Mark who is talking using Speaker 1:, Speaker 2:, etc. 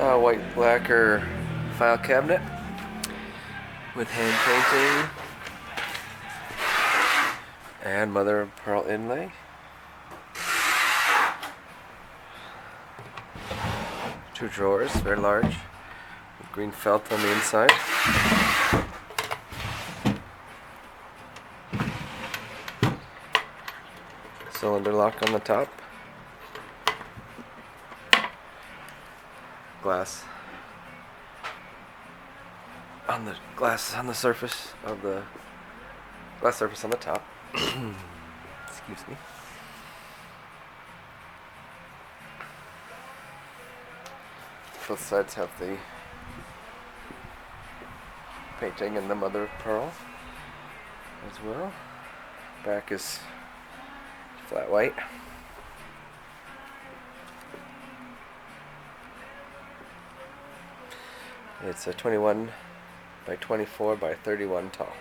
Speaker 1: white lacquer file cabinet with hand painting and mother of pearl inlay. Two drawers, very large, with green felt on the inside. Cylinder lock on the top. Glass on the surface of the glass surface on the top. Excuse me. Both sides have the painting and the mother of pearl as well. Back is flat white. It's a 21 by 24 by 31 tall.